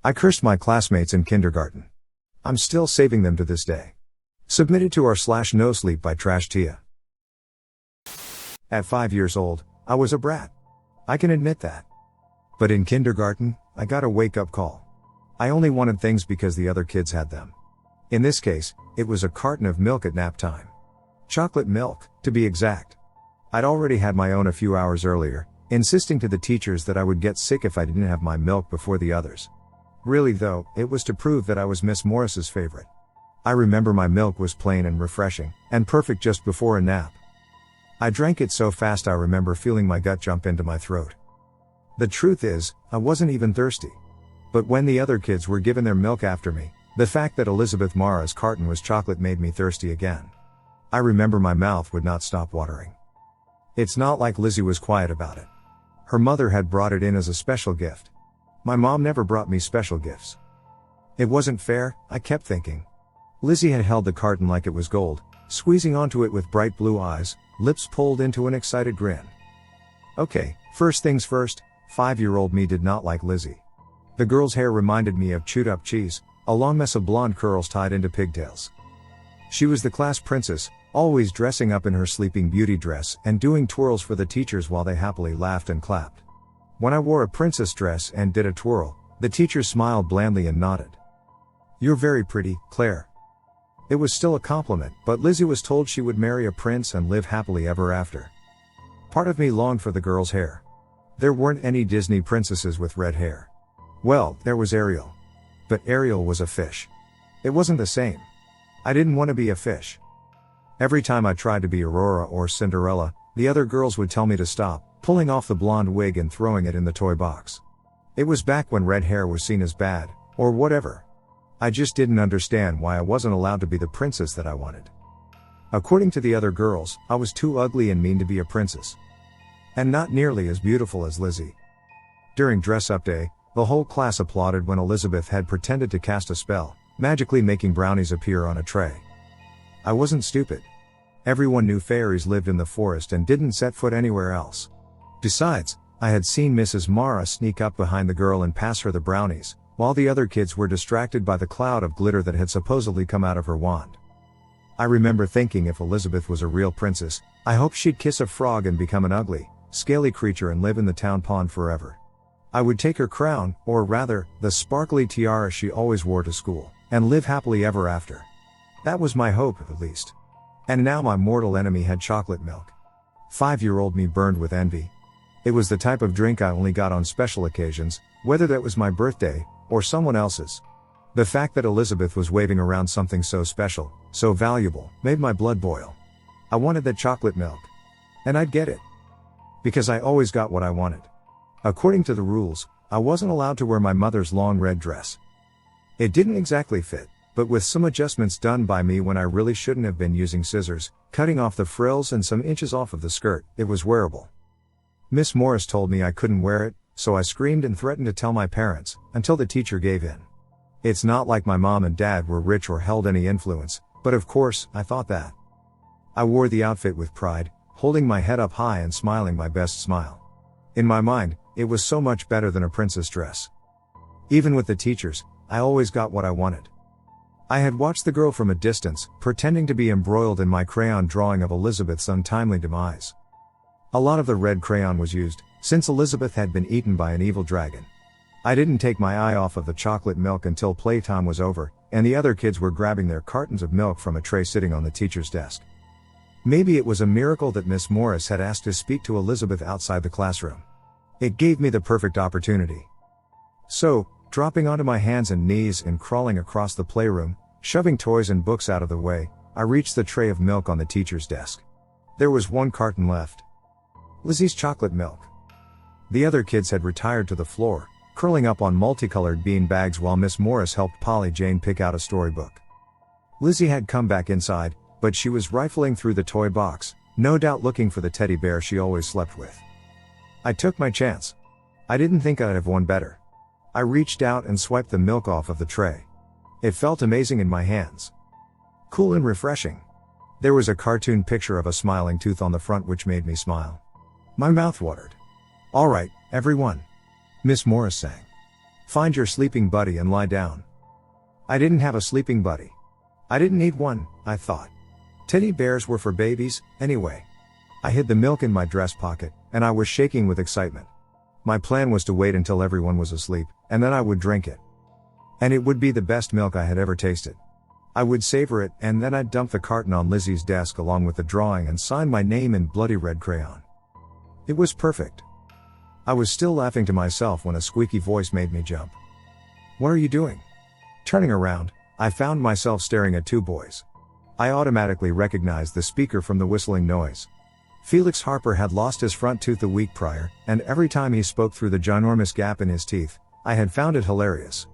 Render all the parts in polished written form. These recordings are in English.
I cursed my classmates in kindergarten. I'm still saving them to this day. Submitted to r/nosleep by Trash Tia. At 5 years old, I was a brat. I can admit that. But in kindergarten, I got a wake-up call. I only wanted things because the other kids had them. In this case, it was a carton of milk at nap time. Chocolate milk, to be exact. I'd already had my own a few hours earlier, insisting to the teachers that I would get sick if I didn't have my milk before the others. Really though, it was to prove that I was Miss Morris's favorite. I remember my milk was plain and refreshing, and perfect just before a nap. I drank it so fast I remember feeling my gut jump into my throat. The truth is, I wasn't even thirsty. But when the other kids were given their milk after me, the fact that Elizabeth Mara's carton was chocolate made me thirsty again. I remember my mouth would not stop watering. It's not like Lizzie was quiet about it. Her mother had brought it in as a special gift. My mom never brought me special gifts. It wasn't fair, I kept thinking. Lizzie had held the carton like it was gold, squeezing onto it with bright blue eyes, lips pulled into an excited grin. Okay, first things first, 5-year-old me did not like Lizzie. The girl's hair reminded me of chewed up cheese, a long mess of blonde curls tied into pigtails. She was the class princess, always dressing up in her Sleeping Beauty dress and doing twirls for the teachers while they happily laughed and clapped. When I wore a princess dress and did a twirl, the teachers smiled blandly and nodded. "You're very pretty, Claire." It was still a compliment, but Lizzie was told she would marry a prince and live happily ever after. Part of me longed for the girl's hair. There weren't any Disney princesses with red hair. Well, there was Ariel. But Ariel was a fish. It wasn't the same. I didn't want to be a fish. Every time I tried to be Aurora or Cinderella, the other girls would tell me to stop, pulling off the blonde wig and throwing it in the toy box. It was back when red hair was seen as bad, or whatever. I just didn't understand why I wasn't allowed to be the princess that I wanted. According to the other girls, I was too ugly and mean to be a princess. And not nearly as beautiful as Lizzie. During dress-up day, the whole class applauded when Elizabeth had pretended to cast a spell, magically making brownies appear on a tray. I wasn't stupid. Everyone knew fairies lived in the forest and didn't set foot anywhere else. Besides, I had seen Mrs. Mara sneak up behind the girl and pass her the brownies, while the other kids were distracted by the cloud of glitter that had supposedly come out of her wand. I remember thinking if Elizabeth was a real princess, I hoped she'd kiss a frog and become an ugly, scaly creature and live in the town pond forever. I would take her crown, or rather, the sparkly tiara she always wore to school, and live happily ever after. That was my hope, at least. And now my mortal enemy had chocolate milk. 5-year-old me burned with envy. It was the type of drink I only got on special occasions, whether that was my birthday, or someone else's. The fact that Elizabeth was waving around something so special, so valuable, made my blood boil. I wanted that chocolate milk. And I'd get it. Because I always got what I wanted. According to the rules, I wasn't allowed to wear my mother's long red dress. It didn't exactly fit, but with some adjustments done by me when I really shouldn't have been using scissors, cutting off the frills and some inches off of the skirt, it was wearable. Miss Morris told me I couldn't wear it, so I screamed and threatened to tell my parents, until the teacher gave in. It's not like my mom and dad were rich or held any influence, but of course, I thought that. I wore the outfit with pride, holding my head up high and smiling my best smile. In my mind, it was so much better than a princess dress. Even with the teachers, I always got what I wanted. I had watched the girl from a distance, pretending to be embroiled in my crayon drawing of Elizabeth's untimely demise. A lot of the red crayon was used, since Elizabeth had been eaten by an evil dragon. I didn't take my eye off of the chocolate milk until playtime was over, and the other kids were grabbing their cartons of milk from a tray sitting on the teacher's desk. Maybe it was a miracle that Miss Morris had asked to speak to Elizabeth outside the classroom. It gave me the perfect opportunity. So, dropping onto my hands and knees and crawling across the playroom, shoving toys and books out of the way, I reached the tray of milk on the teacher's desk. There was one carton left. Lizzie's chocolate milk. The other kids had retired to the floor, curling up on multicolored bean bags while Miss Morris helped Polly Jane pick out a storybook. Lizzie had come back inside, but she was rifling through the toy box, no doubt looking for the teddy bear she always slept with. I took my chance. I didn't think I'd have one better. I reached out and swiped the milk off of the tray. It felt amazing in my hands. Cool and refreshing. There was a cartoon picture of a smiling tooth on the front which made me smile. My mouth watered. "All right, everyone," Miss Morris sang. Find your sleeping buddy and lie down. I didn't have a sleeping buddy. I didn't need one, I thought. Teddy bears were for babies, anyway. I hid the milk in my dress pocket, and I was shaking with excitement. My plan was to wait until everyone was asleep, and then I would drink it. And it would be the best milk I had ever tasted. I would savor it, and then I'd dump the carton on Lizzie's desk along with the drawing and sign my name in bloody red crayon. It was perfect. I was still laughing to myself when a squeaky voice made me jump. "What are you doing?" Turning around, I found myself staring at two boys. I automatically recognized the speaker from the whistling noise. Felix Harper had lost his front tooth a week prior, and every time he spoke through the ginormous gap in his teeth, I had found it hilarious.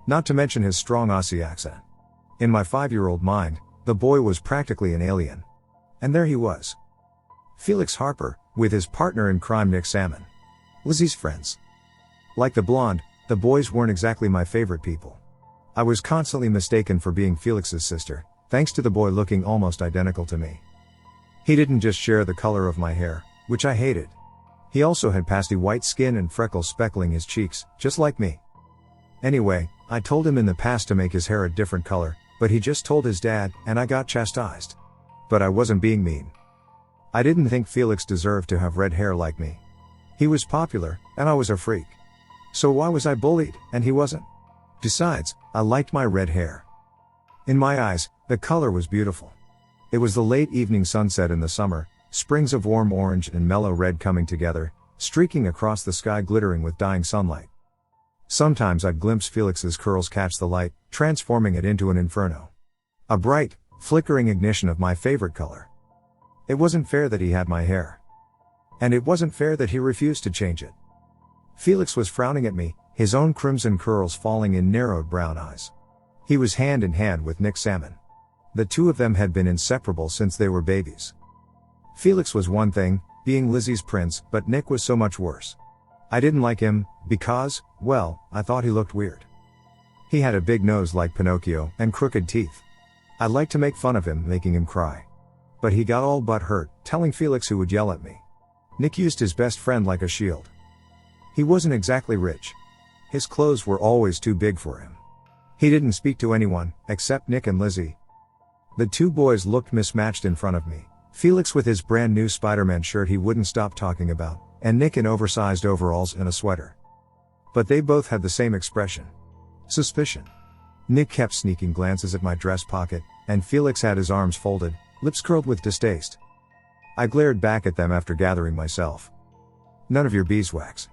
Not to mention his strong Aussie accent. In my 5-year-old mind, the boy was practically an alien. And there he was. Felix Harper, with his partner in crime Nick Salmon. Lizzie's friends. Like the blonde, the boys weren't exactly my favorite people. I was constantly mistaken for being Felix's sister, thanks to the boy looking almost identical to me. He didn't just share the color of my hair, which I hated. He also had pasty white skin and freckles speckling his cheeks, just like me. Anyway, I told him in the past to make his hair a different color, but he just told his dad, and I got chastised. But I wasn't being mean. I didn't think Felix deserved to have red hair like me. He was popular, and I was a freak. So why was I bullied, and he wasn't? Besides, I liked my red hair. In my eyes, the color was beautiful. It was the late evening sunset in the summer, springs of warm orange and mellow red coming together, streaking across the sky glittering with dying sunlight. Sometimes I'd glimpse Felix's curls catch the light, transforming it into an inferno. A bright, flickering ignition of my favorite color. It wasn't fair that he had my hair. And it wasn't fair that he refused to change it. Felix was frowning at me, his own crimson curls falling in narrowed brown eyes. He was hand in hand with Nick Salmon. The two of them had been inseparable since they were babies. Felix was one thing, being Lizzie's prince, but Nick was so much worse. I didn't like him, because, well, I thought he looked weird. He had a big nose like Pinocchio, and crooked teeth. I liked to make fun of him, making him cry. But he got all but hurt, telling Felix who would yell at me. Nick used his best friend like a shield. He wasn't exactly rich. His clothes were always too big for him. He didn't speak to anyone, except Nick and Lizzie. The two boys looked mismatched in front of me, Felix with his brand new Spider-Man shirt he wouldn't stop talking about, and Nick in oversized overalls and a sweater. But they both had the same expression. Suspicion. Nick kept sneaking glances at my dress pocket, and Felix had his arms folded, lips curled with distaste. I glared back at them after gathering myself. "None of your beeswax."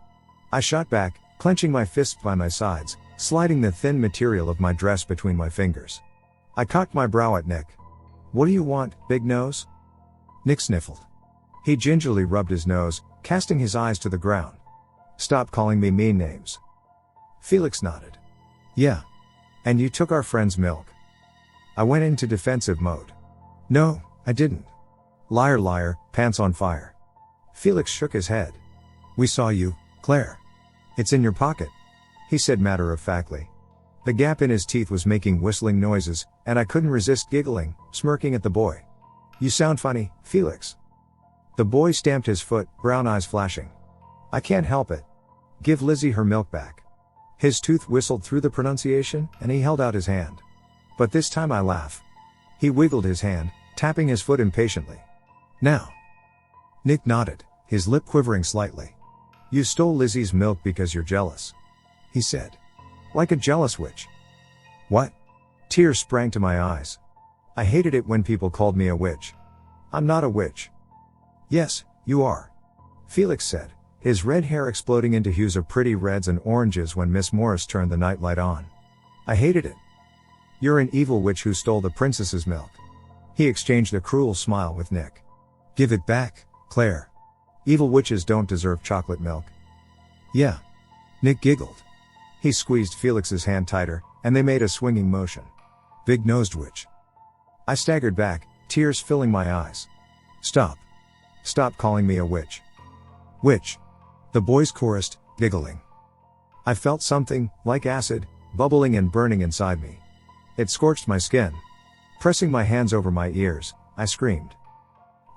I shot back, clenching my fists by my sides, sliding the thin material of my dress between my fingers. I cocked my brow at Nick. "What do you want, big nose?" Nick sniffled. He gingerly rubbed his nose, casting his eyes to the ground. "Stop calling me mean names." Felix nodded. "Yeah. And you took our friend's milk." I went into defensive mode. "No, I didn't." "Liar, liar, pants on fire." Felix shook his head. "We saw you, Claire. It's in your pocket," he said matter-of-factly. The gap in his teeth was making whistling noises, and I couldn't resist giggling, smirking at the boy. "You sound funny, Felix." The boy stamped his foot, brown eyes flashing. "I can't help it. Give Lizzie her milk back." His tooth whistled through the pronunciation, and he held out his hand. But this time I laugh. He wiggled his hand, tapping his foot impatiently. "Now." Nick nodded, his lip quivering slightly. "You stole Lizzie's milk because you're jealous," he said. "Like a jealous witch." "What?" Tears sprang to my eyes. I hated it when people called me a witch. I'm not a witch. "Yes, you are," Felix said, his red hair exploding into hues of pretty reds and oranges when Miss Morris turned the nightlight on. I hated it. "You're an evil witch who stole the princess's milk." He exchanged a cruel smile with Nick. "Give it back, Claire. Evil witches don't deserve chocolate milk." "Yeah." Nick giggled. He squeezed Felix's hand tighter, and they made a swinging motion. "Big-nosed witch." I staggered back, tears filling my eyes. "Stop. Stop calling me a witch." "Witch," the boys chorused, giggling. I felt something, like acid, bubbling and burning inside me. It scorched my skin. Pressing my hands over my ears, I screamed.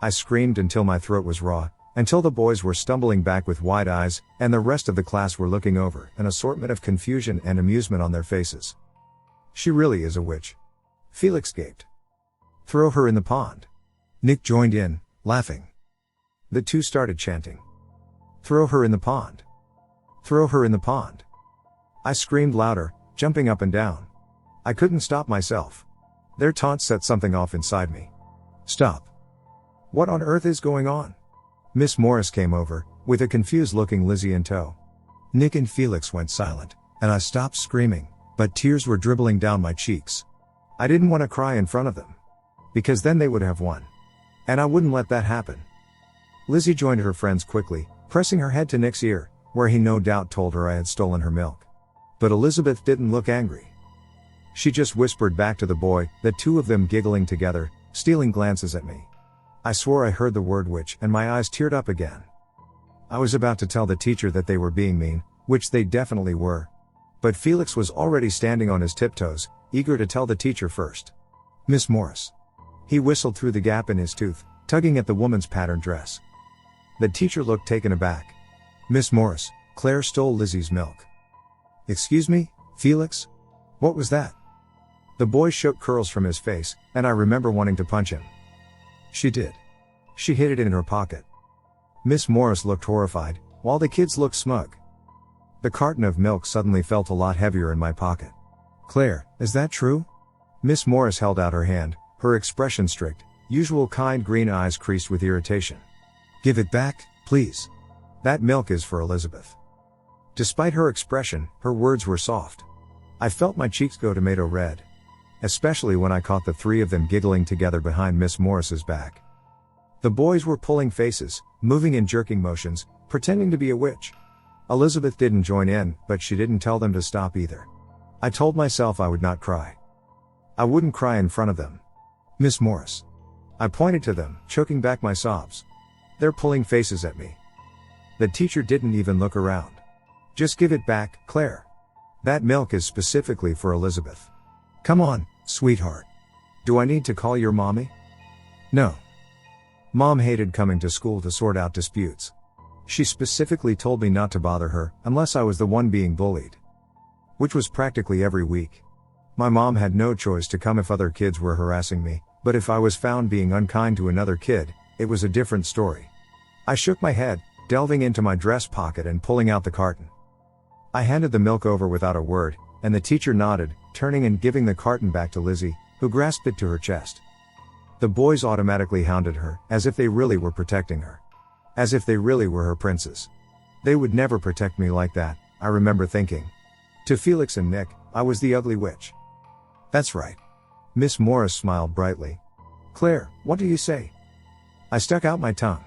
I screamed until my throat was raw, Until the boys were stumbling back with wide eyes, and the rest of the class were looking over, an assortment of confusion and amusement on their faces. She really is a witch. Felix gaped. Throw her in the pond. Nick joined in, laughing. The two started chanting. Throw her in the pond. Throw her in the pond. I screamed louder, jumping up and down. I couldn't stop myself. Their taunts set something off inside me. Stop. What on earth is going on? Miss Morris came over, with a confused-looking Lizzie in tow. Nick and Felix went silent, and I stopped screaming, but tears were dribbling down my cheeks. I didn't want to cry in front of them. Because then they would have won. And I wouldn't let that happen. Lizzie joined her friends quickly, pressing her head to Nick's ear, where he no doubt told her I had stolen her milk. But Elizabeth didn't look angry. She just whispered back to the boy, the two of them giggling together, stealing glances at me. I swore I heard the word witch, and my eyes teared up again. I was about to tell the teacher that they were being mean, which they definitely were. But Felix was already standing on his tiptoes, eager to tell the teacher first. Miss Morris. He whistled through the gap in his tooth, tugging at the woman's patterned dress. The teacher looked taken aback. Miss Morris, Claire stole Lizzie's milk. Excuse me, Felix? What was that? The boy shook curls from his face, and I remember wanting to punch him. She did. She hid it in her pocket. Miss Morris looked horrified, while the kids looked smug. The carton of milk suddenly felt a lot heavier in my pocket. Claire, is that true? Miss Morris held out her hand, her expression strict, usual kind green eyes creased with irritation. Give it back, please. That milk is for Elizabeth. Despite her expression, her words were soft. I felt my cheeks go tomato red. Especially when I caught the three of them giggling together behind Miss Morris's back. The boys were pulling faces, moving in jerking motions, pretending to be a witch. Elizabeth didn't join in, but she didn't tell them to stop either. I told myself I would not cry. I wouldn't cry in front of them. Miss Morris. I pointed to them, choking back my sobs. They're pulling faces at me. The teacher didn't even look around. Just give it back, Claire. That milk is specifically for Elizabeth. Come on, sweetheart. Do I need to call your mommy? No. Mom hated coming to school to sort out disputes. She specifically told me not to bother her, unless I was the one being bullied. Which was practically every week. My mom had no choice to come if other kids were harassing me, but if I was found being unkind to another kid, it was a different story. I shook my head, delving into my dress pocket and pulling out the carton. I handed the milk over without a word, and the teacher nodded, turning and giving the carton back to Lizzie, who grasped it to her chest. The boys automatically hounded her, as if they really were protecting her. As if they really were her princess. They would never protect me like that, I remember thinking. To Felix and Nick, I was the ugly witch. That's right. Miss Morris smiled brightly. Claire, what do you say? I stuck out my tongue.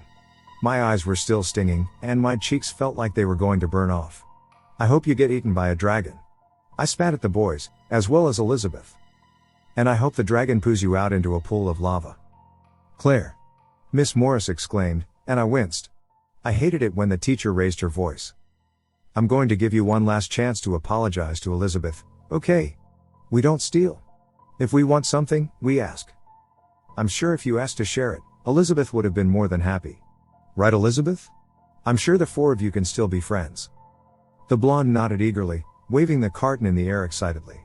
My eyes were still stinging, and my cheeks felt like they were going to burn off. I hope you get eaten by a dragon. I spat at the boys, as well as Elizabeth. And I hope the dragon poos you out into a pool of lava. Claire. Miss Morris exclaimed, and I winced. I hated it when the teacher raised her voice. I'm going to give you one last chance to apologize to Elizabeth, okay? We don't steal. If we want something, we ask. I'm sure if you asked to share it, Elizabeth would have been more than happy. Right, Elizabeth? I'm sure the four of you can still be friends. The blonde nodded eagerly, waving the carton in the air excitedly.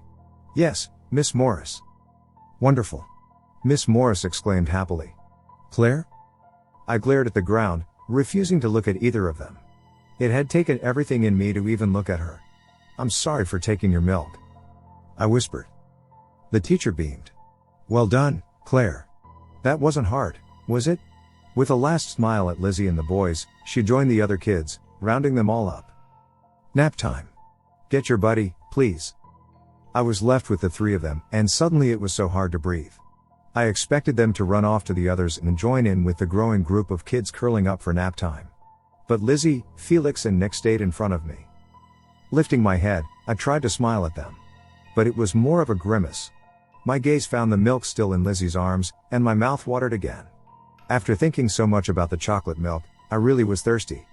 Yes, Miss Morris. Wonderful. Miss Morris exclaimed happily. Claire? I glared at the ground, refusing to look at either of them. It had taken everything in me to even look at her. I'm sorry for taking your milk. I whispered. The teacher beamed. Well done, Claire. That wasn't hard, was it? With a last smile at Lizzie and the boys, she joined the other kids, rounding them all up. Nap time. Get your buddy, please. I was left with the three of them, and suddenly it was so hard to breathe. I expected them to run off to the others and join in with the growing group of kids curling up for nap time. But Lizzie, Felix and Nick stayed in front of me. Lifting my head, I tried to smile at them. But it was more of a grimace. My gaze found the milk still in Lizzie's arms, and my mouth watered again. After thinking so much about the chocolate milk, I really was thirsty.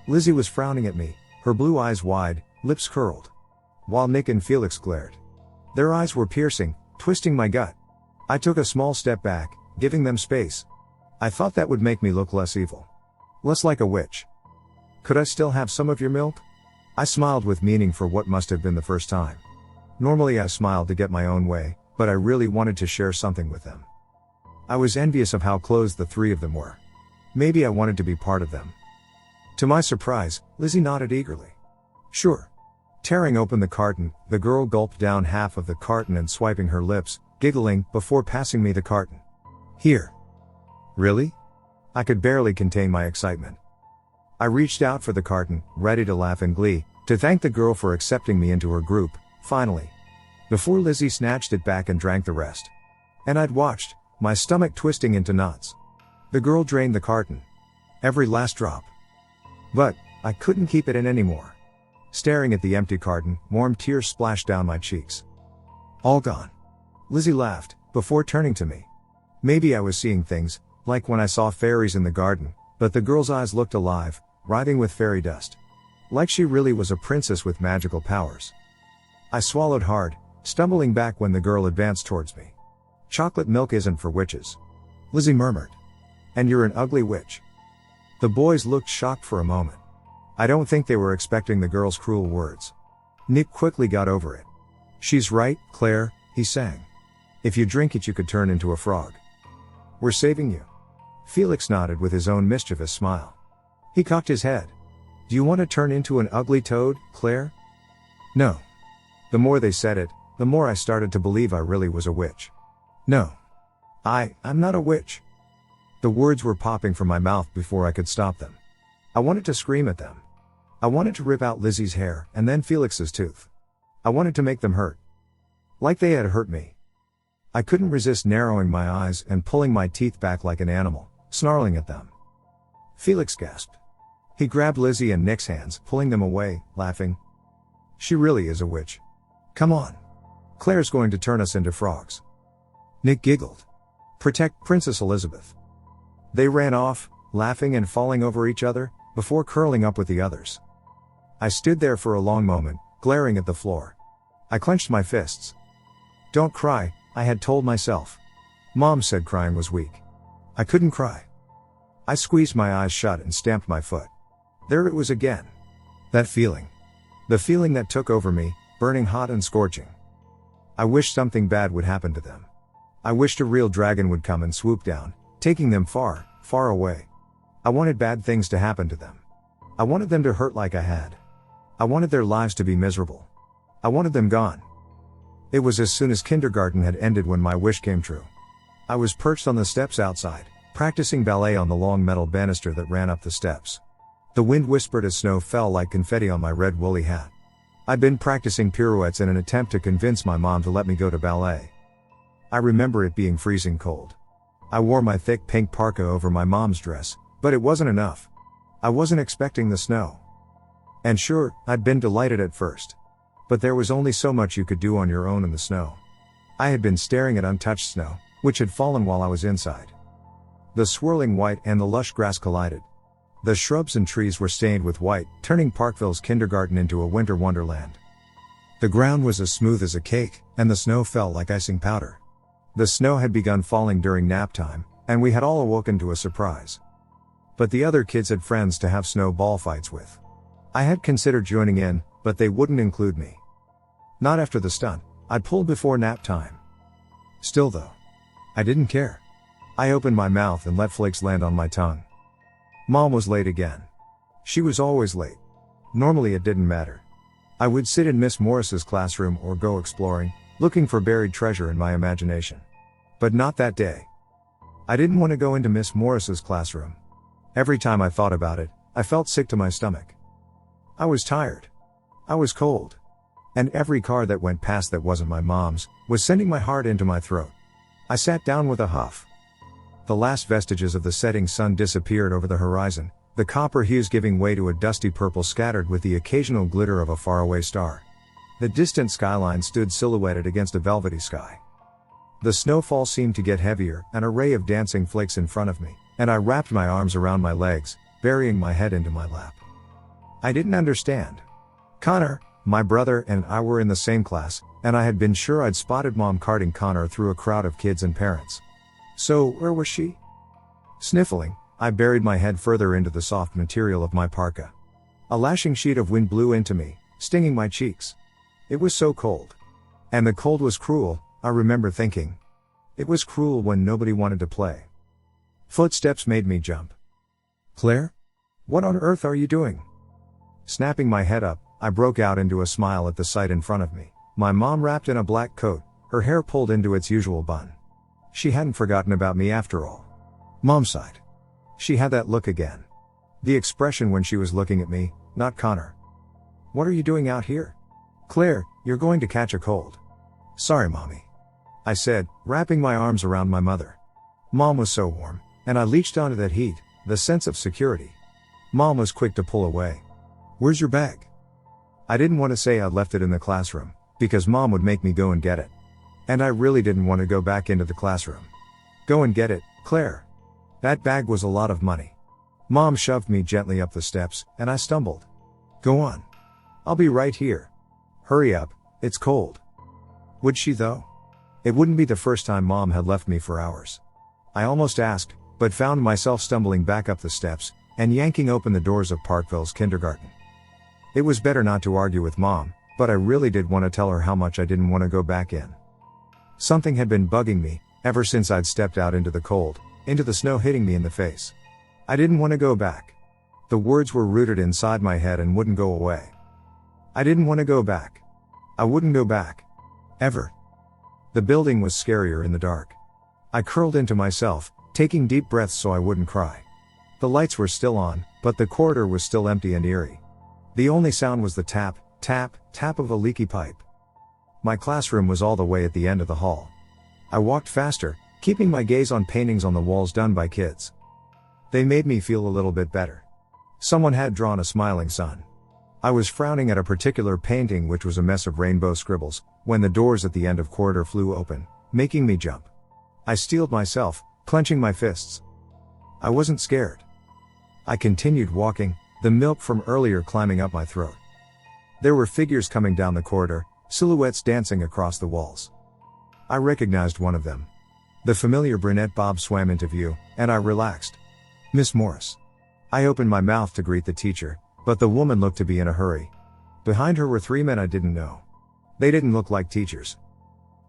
Lizzie was frowning at me, her blue eyes wide, lips curled. While Nick and Felix glared. Their eyes were piercing, twisting my gut. I took a small step back, giving them space. I thought that would make me look less evil. Less like a witch. Could I still have some of your milk? I smiled with meaning for what must have been the first time. Normally I smiled to get my own way, but I really wanted to share something with them. I was envious of how close the three of them were. Maybe I wanted to be part of them. To my surprise, Lizzie nodded eagerly. Sure. Tearing open the carton, the girl gulped down half of the carton and swiping her lips, giggling, before passing me the carton. Here. Really? I could barely contain my excitement. I reached out for the carton, ready to laugh in glee, to thank the girl for accepting me into her group, finally. Before Lizzie snatched it back and drank the rest. And I'd watched, my stomach twisting into knots. The girl drained the carton. Every last drop. But, I couldn't keep it in anymore. Staring at the empty carton, warm tears splashed down my cheeks. All gone. Lizzie laughed, before turning to me. Maybe I was seeing things, like when I saw fairies in the garden, but the girl's eyes looked alive, writhing with fairy dust. Like she really was a princess with magical powers. I swallowed hard, stumbling back when the girl advanced towards me. Chocolate milk isn't for witches. Lizzie murmured. And you're an ugly witch. The boys looked shocked for a moment. I don't think they were expecting the girl's cruel words. Nick quickly got over it. She's right, Claire, he sang. If you drink it you could turn into a frog. We're saving you. Felix nodded with his own mischievous smile. He cocked his head. Do you want to turn into an ugly toad, Claire? No. The more they said it, the more I started to believe I really was a witch. No. I'm not a witch. The words were popping from my mouth before I could stop them. I wanted to scream at them. I wanted to rip out Lizzie's hair, and then Felix's tooth. I wanted to make them hurt. Like they had hurt me. I couldn't resist narrowing my eyes and pulling my teeth back like an animal, snarling at them. Felix gasped. He grabbed Lizzie and Nick's hands, pulling them away, laughing. She really is a witch. Come on. Claire's going to turn us into frogs. Nick giggled. Protect Princess Elizabeth. They ran off, laughing and falling over each other, before curling up with the others. I stood there for a long moment, glaring at the floor. I clenched my fists. Don't cry, I had told myself. Mom said crying was weak. I couldn't cry. I squeezed my eyes shut and stamped my foot. There it was again. That feeling. The feeling that took over me, burning hot and scorching. I wished something bad would happen to them. I wished a real dragon would come and swoop down, taking them far, far away. I wanted bad things to happen to them. I wanted them to hurt like I had. I wanted their lives to be miserable. I wanted them gone. It was as soon as kindergarten had ended when my wish came true. I was perched on the steps outside, practicing ballet on the long metal banister that ran up the steps. The wind whispered as snow fell like confetti on my red woolly hat. I'd been practicing pirouettes in an attempt to convince my mom to let me go to ballet. I remember it being freezing cold. I wore my thick pink parka over my mom's dress, but it wasn't enough. I wasn't expecting the snow. And sure, I'd been delighted at first. But there was only so much you could do on your own in the snow. I had been staring at untouched snow, which had fallen while I was inside. The swirling white and the lush grass collided. The shrubs and trees were stained with white, turning Parkville's kindergarten into a winter wonderland. The ground was as smooth as a cake, and the snow fell like icing powder. The snow had begun falling during nap time, and we had all awoken to a surprise. But the other kids had friends to have snowball fights with. I had considered joining in, but they wouldn't include me. Not after the stunt I'd pulled before nap time. Still though, I didn't care. I opened my mouth and let flakes land on my tongue. Mom was late again. She was always late. Normally it didn't matter. I would sit in Miss Morris's classroom or go exploring, looking for buried treasure in my imagination. But not that day. I didn't want to go into Miss Morris's classroom. Every time I thought about it, I felt sick to my stomach. I was tired. I was cold. And every car that went past that wasn't my mom's, was sending my heart into my throat. I sat down with a huff. The last vestiges of the setting sun disappeared over the horizon, the copper hues giving way to a dusty purple scattered with the occasional glitter of a faraway star. The distant skyline stood silhouetted against a velvety sky. The snowfall seemed to get heavier, an array of dancing flakes in front of me, and I wrapped my arms around my legs, burying my head into my lap. I didn't understand. Connor, my brother, and I were in the same class, and I had been sure I'd spotted Mom carting Connor through a crowd of kids and parents. So, where was she? Sniffling, I buried my head further into the soft material of my parka. A lashing sheet of wind blew into me, stinging my cheeks. It was so cold. And the cold was cruel, I remember thinking. It was cruel when nobody wanted to play. Footsteps made me jump. Claire? What on earth are you doing? Snapping my head up, I broke out into a smile at the sight in front of me. My mom wrapped in a black coat, her hair pulled into its usual bun. She hadn't forgotten about me after all. Mom sighed. She had that look again. The expression when she was looking at me, not Connor. What are you doing out here? Claire, you're going to catch a cold. Sorry, Mommy. I said, wrapping my arms around my mother. Mom was so warm, and I leached onto that heat, the sense of security. Mom was quick to pull away. Where's your bag? I didn't want to say I'd left it in the classroom, because Mom would make me go and get it. And I really didn't want to go back into the classroom. Go and get it, Claire. That bag was a lot of money. Mom shoved me gently up the steps, and I stumbled. Go on. I'll be right here. Hurry up, it's cold. Would she though? It wouldn't be the first time Mom had left me for hours. I almost asked, but found myself stumbling back up the steps, and yanking open the doors of Parkville's kindergarten. It was better not to argue with Mom, but I really did want to tell her how much I didn't want to go back in. Something had been bugging me, ever since I'd stepped out into the cold, into the snow hitting me in the face. I didn't want to go back. The words were rooted inside my head and wouldn't go away. I didn't want to go back. I wouldn't go back. Ever. The building was scarier in the dark. I curled into myself, taking deep breaths so I wouldn't cry. The lights were still on, but the corridor was still empty and eerie. The only sound was the tap, tap, tap of a leaky pipe. My classroom was all the way at the end of the hall. I walked faster, keeping my gaze on paintings on the walls done by kids. They made me feel a little bit better. Someone had drawn a smiling sun. I was frowning at a particular painting which was a mess of rainbow scribbles, when the doors at the end of corridor flew open, making me jump. I steeled myself, clenching my fists. I wasn't scared. I continued walking, the milk from earlier climbing up my throat. There were figures coming down the corridor, silhouettes dancing across the walls. I recognized one of them. The familiar brunette bob swam into view, and I relaxed. Miss Morris. I opened my mouth to greet the teacher, but the woman looked to be in a hurry. Behind her were three men I didn't know. They didn't look like teachers.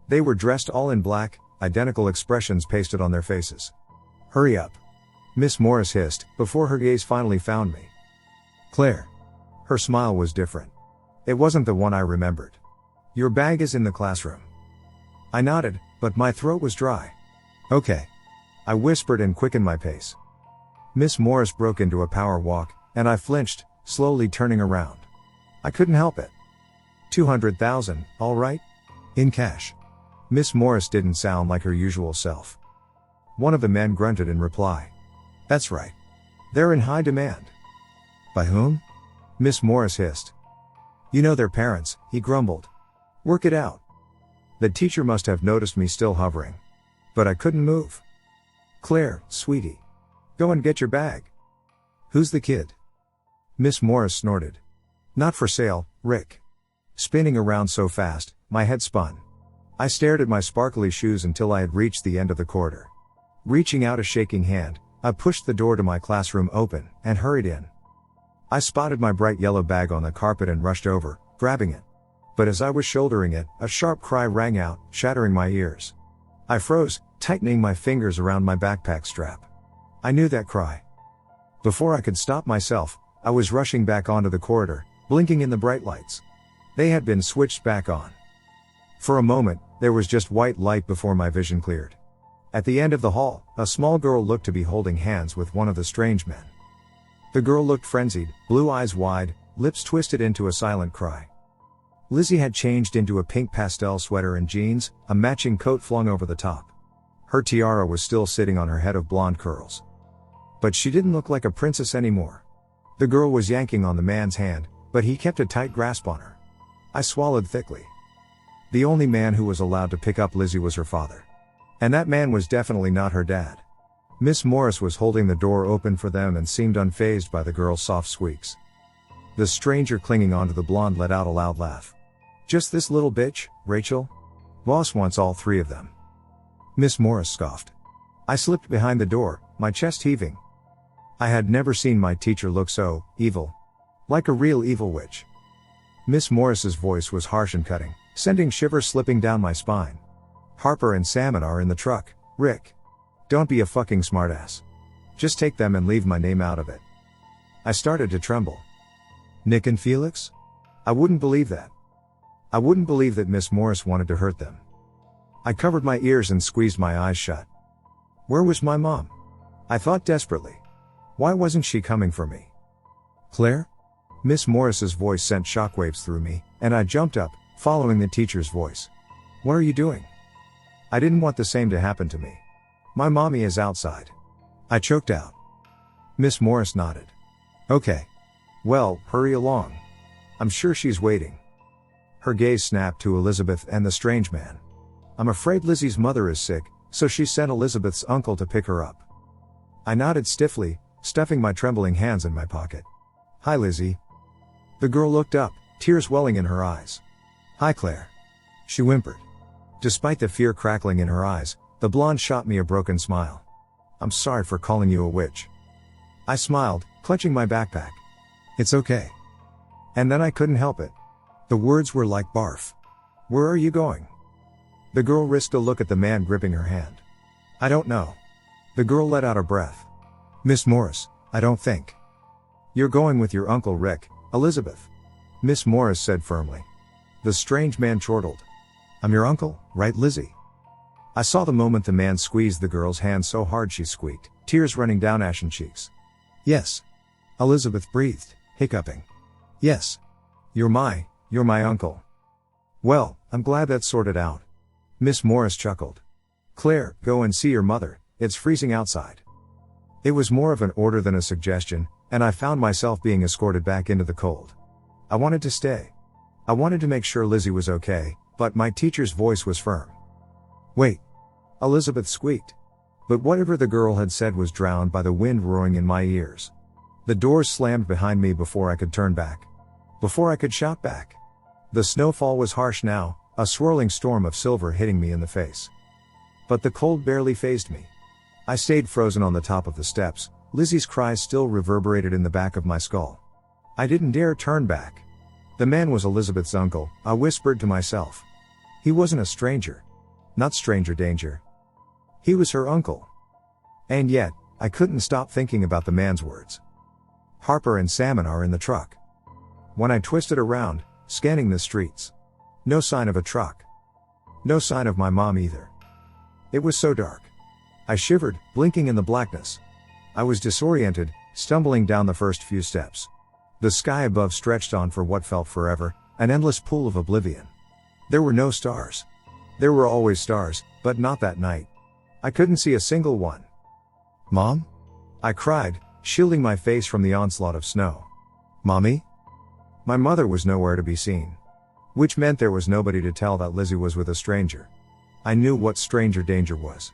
They were dressed all in black, identical expressions pasted on their faces. Hurry up. Miss Morris hissed, before her gaze finally found me. Claire. Her smile was different. It wasn't the one I remembered. Your bag is in the classroom. I nodded, but my throat was dry. Okay. I whispered and quickened my pace. Miss Morris broke into a power walk, and I flinched, slowly turning around. I couldn't help it. 200,000, all right? In cash. Miss Morris didn't sound like her usual self. One of the men grunted in reply. That's right. They're in high demand. By whom? Miss Morris hissed. You know their parents, he grumbled. Work it out. The teacher must have noticed me still hovering. But I couldn't move. Claire, sweetie. Go and get your bag. Who's the kid? Miss Morris snorted. Not for sale, Rick. Spinning around so fast, my head spun. I stared at my sparkly shoes until I had reached the end of the corridor. Reaching out a shaking hand, I pushed the door to my classroom open, and hurried in. I spotted my bright yellow bag on the carpet and rushed over, grabbing it. But as I was shouldering it, a sharp cry rang out, shattering my ears. I froze, tightening my fingers around my backpack strap. I knew that cry. Before I could stop myself, I was rushing back onto the corridor, blinking in the bright lights. They had been switched back on. For a moment, there was just white light before my vision cleared. At the end of the hall, a small girl looked to be holding hands with one of the strange men. The girl looked frenzied, blue eyes wide, lips twisted into a silent cry. Lizzie had changed into a pink pastel sweater and jeans, a matching coat flung over the top. Her tiara was still sitting on her head of blonde curls. But she didn't look like a princess anymore. The girl was yanking on the man's hand, but he kept a tight grasp on her. I swallowed thickly. The only man who was allowed to pick up Lizzie was her father. And that man was definitely not her dad. Miss Morris was holding the door open for them and seemed unfazed by the girl's soft squeaks. The stranger clinging onto the blonde let out a loud laugh. Just this little bitch, Rachel? Boss wants all three of them. Miss Morris scoffed. I slipped behind the door, my chest heaving. I had never seen my teacher look so evil. Like a real evil witch. Miss Morris's voice was harsh and cutting, sending shivers slipping down my spine. Harper and Salmon are in the truck, Rick. Don't be a fucking smartass. Just take them and leave my name out of it. I started to tremble. Nick and Felix? I wouldn't believe that. I wouldn't believe that Miss Morris wanted to hurt them. I covered my ears and squeezed my eyes shut. Where was my mom? I thought desperately. Why wasn't she coming for me? Claire? Miss Morris's voice sent shockwaves through me, and I jumped up, following the teacher's voice. What are you doing? I didn't want the same to happen to me. My mommy is outside. I choked out. Miss Morris nodded. Okay. Well, hurry along. I'm sure she's waiting. Her gaze snapped to Elizabeth and the strange man. I'm afraid Lizzie's mother is sick, so she sent Elizabeth's uncle to pick her up. I nodded stiffly, stuffing my trembling hands in my pocket. Hi, Lizzie. The girl looked up, tears welling in her eyes. Hi, Claire. She whimpered. Despite the fear crackling in her eyes, the blonde shot me a broken smile. I'm sorry for calling you a witch. I smiled, clutching my backpack. It's okay. And then I couldn't help it. The words were like barf. Where are you going? The girl risked a look at the man gripping her hand. I don't know. The girl let out a breath. Miss Morris, I don't think. You're going with your Uncle Rick, Elizabeth. Miss Morris said firmly. The strange man chortled. I'm your uncle, right, Lizzie? I saw the moment the man squeezed the girl's hand so hard she squeaked, tears running down ashen cheeks. Yes. Elizabeth breathed, hiccuping. Yes. You're my uncle. Well, I'm glad that's sorted out. Miss Morris chuckled. Claire, go and see your mother, it's freezing outside. It was more of an order than a suggestion, and I found myself being escorted back into the cold. I wanted to stay. I wanted to make sure Lizzie was okay, but my teacher's voice was firm. Wait. Elizabeth squeaked. But whatever the girl had said was drowned by the wind roaring in my ears. The doors slammed behind me before I could turn back. Before I could shout back. The snowfall was harsh now, a swirling storm of silver hitting me in the face. But the cold barely fazed me. I stayed frozen on the top of the steps, Lizzie's cries still reverberated in the back of my skull. I didn't dare turn back. The man was Elizabeth's uncle, I whispered to myself. He wasn't a stranger. Not stranger danger. He was her uncle. And yet, I couldn't stop thinking about the man's words. Harper and Salmon are in the truck. When I twisted around, scanning the streets. No sign of a truck. No sign of my mom either. It was so dark. I shivered, blinking in the blackness. I was disoriented, stumbling down the first few steps. The sky above stretched on for what felt forever, an endless pool of oblivion. There were no stars. There were always stars, but not that night. I couldn't see a single one. Mom? I cried, shielding my face from the onslaught of snow. Mommy? My mother was nowhere to be seen. Which meant there was nobody to tell that Lizzie was with a stranger. I knew what stranger danger was.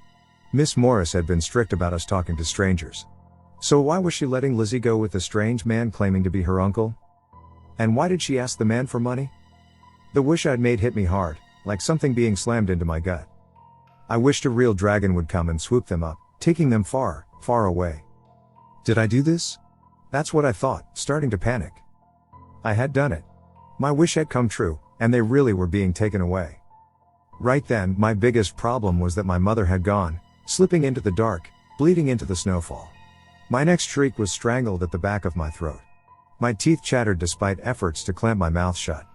Miss Morris had been strict about us talking to strangers. So why was she letting Lizzie go with the strange man claiming to be her uncle? And why did she ask the man for money? The wish I'd made hit me hard, like something being slammed into my gut. I wished a real dragon would come and swoop them up, taking them far, far away. Did I do this? That's what I thought, starting to panic. I had done it. My wish had come true, and they really were being taken away. Right then, my biggest problem was that my mother had gone, slipping into the dark, bleeding into the snowfall. My next shriek was strangled at the back of my throat. My teeth chattered despite efforts to clamp my mouth shut.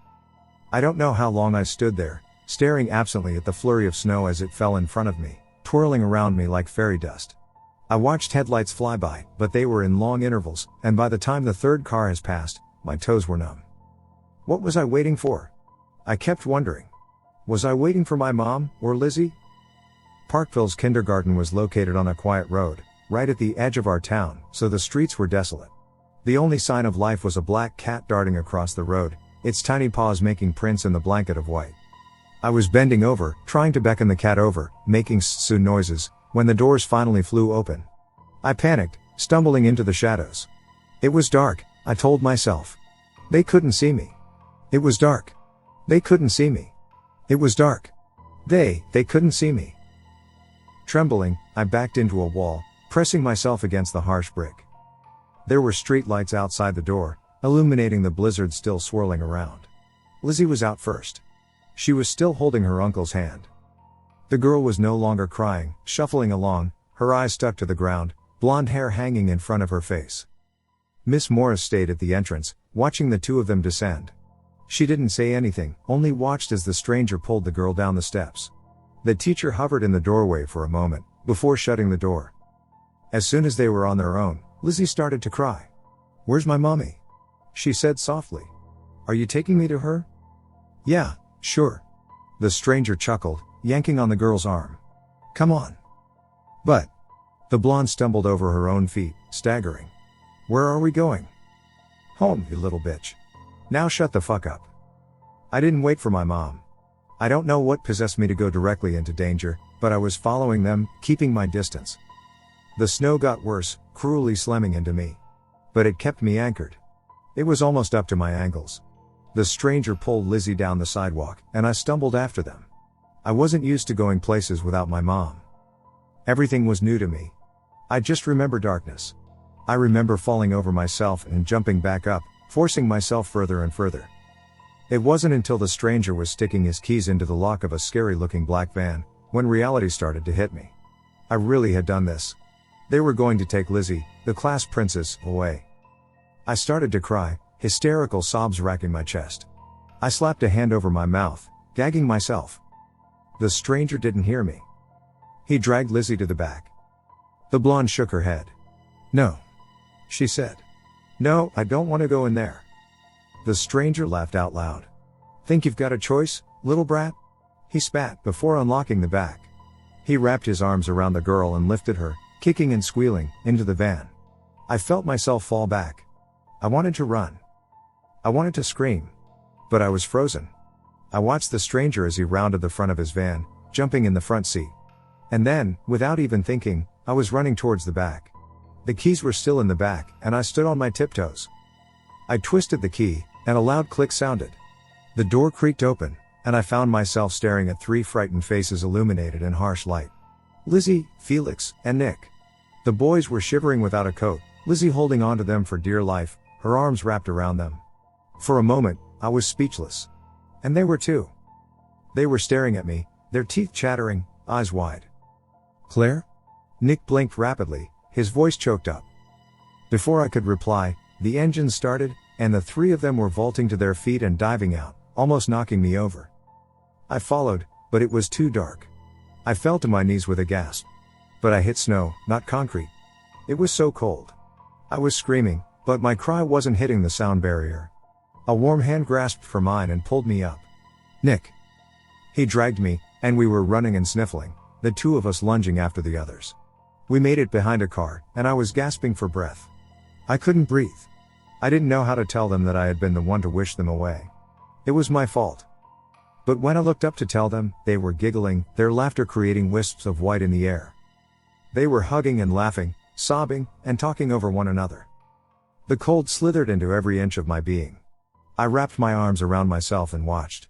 I don't know how long I stood there, staring absently at the flurry of snow as it fell in front of me, twirling around me like fairy dust. I watched headlights fly by, but they were in long intervals, and by the time the third car has passed, my toes were numb. What was I waiting for? I kept wondering. Was I waiting for my mom, or Lizzie? Parkville's kindergarten was located on a quiet road, right at the edge of our town, so the streets were desolate. The only sign of life was a black cat darting across the road, its tiny paws making prints in the blanket of white. I was bending over, trying to beckon the cat over, making su noises, when the doors finally flew open. I panicked, stumbling into the shadows. It was dark, I told myself. They couldn't see me. It was dark. They couldn't see me. It was dark. They couldn't see me. Trembling, I backed into a wall, pressing myself against the harsh brick. There were street lights outside the door, illuminating the blizzard still swirling around. Lizzie was out first. She was still holding her uncle's hand. The girl was no longer crying, shuffling along, her eyes stuck to the ground, blonde hair hanging in front of her face. Miss Morris stayed at the entrance, watching the two of them descend. She didn't say anything, only watched as the stranger pulled the girl down the steps. The teacher hovered in the doorway for a moment, before shutting the door. As soon as they were on their own, Lizzie started to cry. "Where's my mommy?" she said softly. "Are you taking me to her?" "Yeah, sure." The stranger chuckled, yanking on the girl's arm. "Come on." "But..." The blonde stumbled over her own feet, staggering. "Where are we going?" "Home, you little bitch. Now shut the fuck up." I didn't wait for my mom. I don't know what possessed me to go directly into danger, but I was following them, keeping my distance. The snow got worse, cruelly slamming into me. But it kept me anchored. It was almost up to my ankles. The stranger pulled Lizzie down the sidewalk, and I stumbled after them. I wasn't used to going places without my mom. Everything was new to me. I just remember darkness. I remember falling over myself and jumping back up, forcing myself further and further. It wasn't until the stranger was sticking his keys into the lock of a scary-looking black van, when reality started to hit me. I really had done this. They were going to take Lizzie, the class princess, away. I started to cry, hysterical sobs racking my chest. I slapped a hand over my mouth, gagging myself. The stranger didn't hear me. He dragged Lizzie to the back. The blonde shook her head. "No," she said. "No, I don't want to go in there." The stranger laughed out loud. "Think you've got a choice, little brat?" He spat before unlocking the back. He wrapped his arms around the girl and lifted her, kicking and squealing, into the van. I felt myself fall back. I wanted to run. I wanted to scream. But I was frozen. I watched the stranger as he rounded the front of his van, jumping in the front seat. And then, without even thinking, I was running towards the back. The keys were still in the back, and I stood on my tiptoes. I twisted the key, and a loud click sounded. The door creaked open, and I found myself staring at three frightened faces illuminated in harsh light. Lizzie, Felix, and Nick. The boys were shivering without a coat, Lizzie holding onto them for dear life, her arms wrapped around them. For a moment, I was speechless. And they were too. They were staring at me, their teeth chattering, eyes wide. "Claire?" Nick blinked rapidly, his voice choked up. Before I could reply, the engine started, and the three of them were vaulting to their feet and diving out, almost knocking me over. I followed, but it was too dark. I fell to my knees with a gasp. But I hit snow, not concrete. It was so cold. I was screaming, but my cry wasn't hitting the sound barrier. A warm hand grasped for mine and pulled me up. "Nick." He dragged me, and we were running and sniffling, the two of us lunging after the others. We made it behind a car, and I was gasping for breath. I couldn't breathe. I didn't know how to tell them that I had been the one to wish them away. It was my fault. But when I looked up to tell them, they were giggling, their laughter creating wisps of white in the air. They were hugging and laughing, sobbing, and talking over one another. The cold slithered into every inch of my being. I wrapped my arms around myself and watched.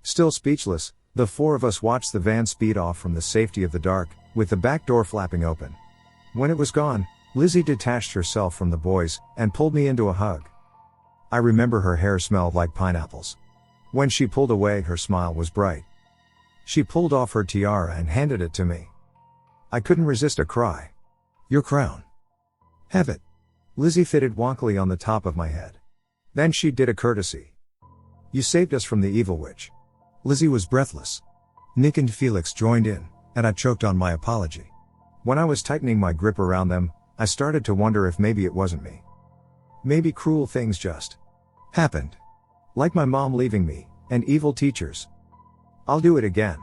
Still speechless, the four of us watched the van speed off from the safety of the dark, with the back door flapping open. When it was gone, Lizzie detached herself from the boys, and pulled me into a hug. I remember her hair smelled like pineapples. When she pulled away, her smile was bright. She pulled off her tiara and handed it to me. I couldn't resist a cry. "Your crown. Have it." Lizzie fitted wonkily on the top of my head. Then she did a courtesy. "You saved us from the evil witch." Lizzie was breathless. Nick and Felix joined in, and I choked on my apology. When I was tightening my grip around them, I started to wonder if maybe it wasn't me. Maybe cruel things just happened. Like my mom leaving me, and evil teachers. "I'll do it again,"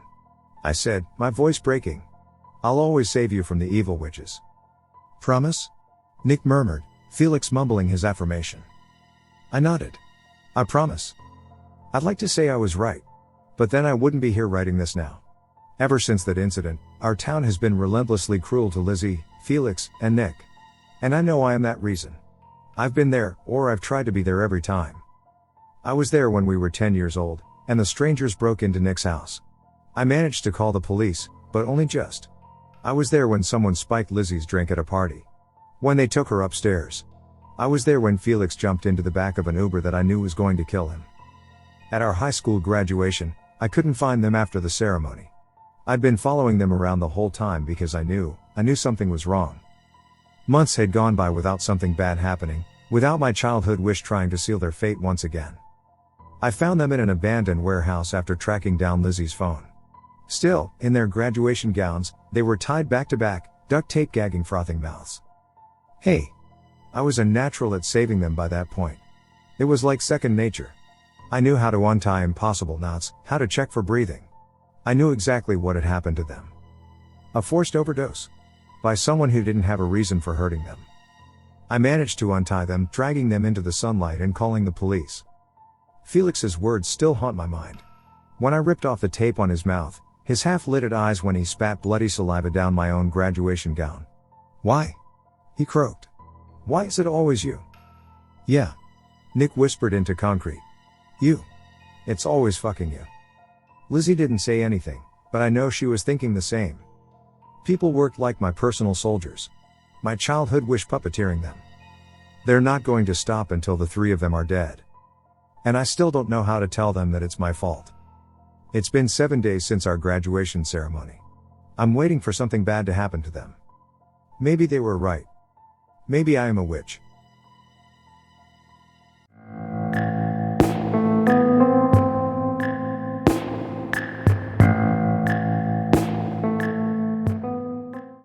I said, my voice breaking. "I'll always save you from the evil witches." "Promise?" Nick murmured, Felix mumbling his affirmation. I nodded. "I promise." I'd like to say I was right. But then I wouldn't be here writing this now. Ever since that incident, our town has been relentlessly cruel to Lizzie, Felix, and Nick. And I know I am that reason. I've been there, or I've tried to be there every time. I was there when we were 10 years old, and the strangers broke into Nick's house. I managed to call the police, but only just. I was there when someone spiked Lizzie's drink at a party. When they took her upstairs. I was there when Felix jumped into the back of an Uber that I knew was going to kill him. At our high school graduation, I couldn't find them after the ceremony. I'd been following them around the whole time because I knew something was wrong. Months had gone by without something bad happening, without my childhood wish trying to seal their fate once again. I found them in an abandoned warehouse after tracking down Lizzie's phone. Still, in their graduation gowns, they were tied back to back, duct tape gagging frothing mouths. Hey! I was a natural at saving them by that point. It was like second nature. I knew how to untie impossible knots, how to check for breathing. I knew exactly what had happened to them. A forced overdose. By someone who didn't have a reason for hurting them. I managed to untie them, dragging them into the sunlight and calling the police. Felix's words still haunt my mind. When I ripped off the tape on his mouth, his half-lidded eyes when he spat bloody saliva down my own graduation gown. Why? He croaked. Why is it always you? Yeah. Nick whispered into concrete. You. It's always fucking you. Lizzie didn't say anything, but I know she was thinking the same. People worked like my personal soldiers. My childhood wish puppeteering them. They're not going to stop until the three of them are dead. And I still don't know how to tell them that it's my fault. It's been 7 days since our graduation ceremony. I'm waiting for something bad to happen to them. Maybe they were right. Maybe I am a witch.